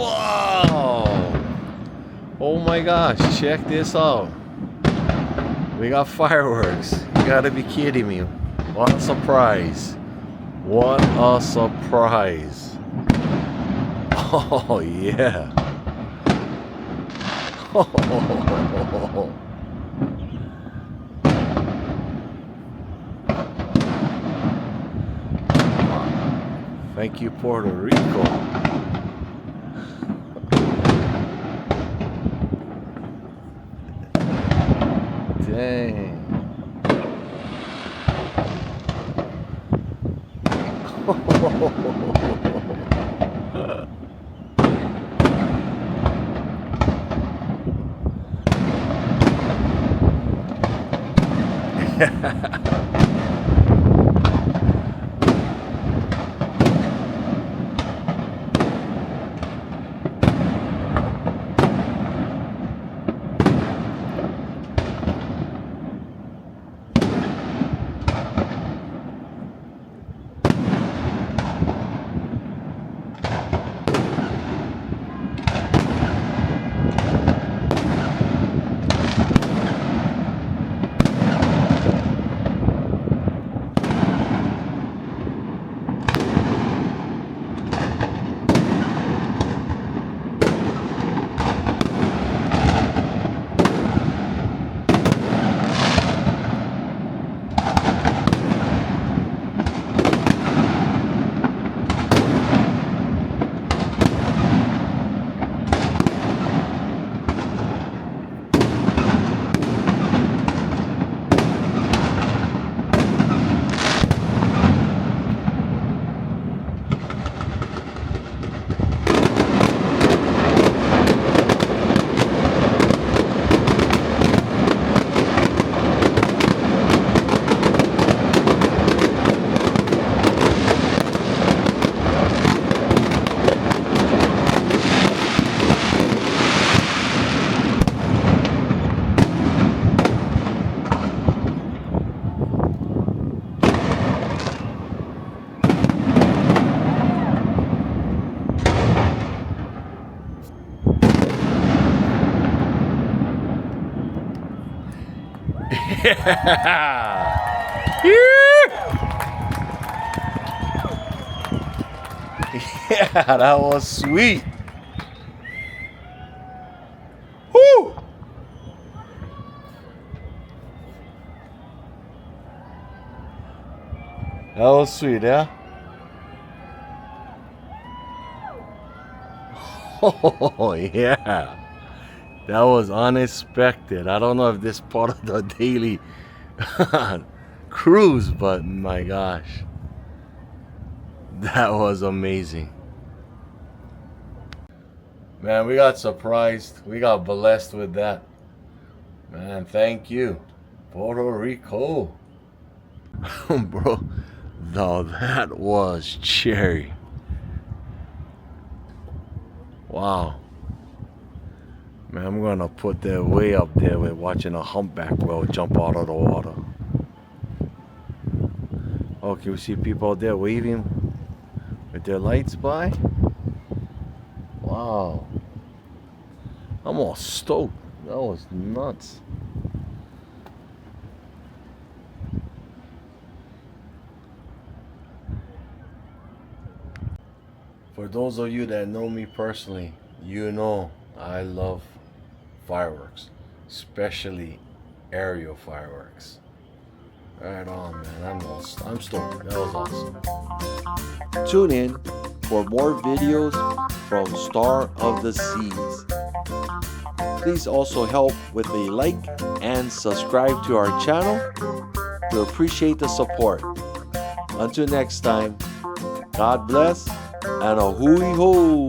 Wow! Oh my gosh, check this out. We got fireworks. You gotta be kidding me. What a surprise. What a surprise. Oh yeah. Oh. Thank you, Puerto Rico. Dang. Yeah. Yeah, that was sweet. Woo! That was sweet, yeah? Oh, yeah. That was unexpected. I don't know if this part of the daily cruise, but my gosh. That was amazing. Man, we got surprised. We got blessed with that. Man, thank you. Puerto Rico. Bro, no, that was cherry. Wow. Man, I'm gonna put that way up there with watching a humpback whale jump out of the water. Oh, can we see people out there waving with their lights by? Wow. I'm all stoked. That was nuts. For those of you that know me personally, you know I love fireworks, especially aerial fireworks. Right on, man. I'm stoked. That was awesome. Tune in for more videos from Star of the Seas. Please also help with a like and subscribe to our channel. We appreciate the support. Until next time, God bless and a hooey ho.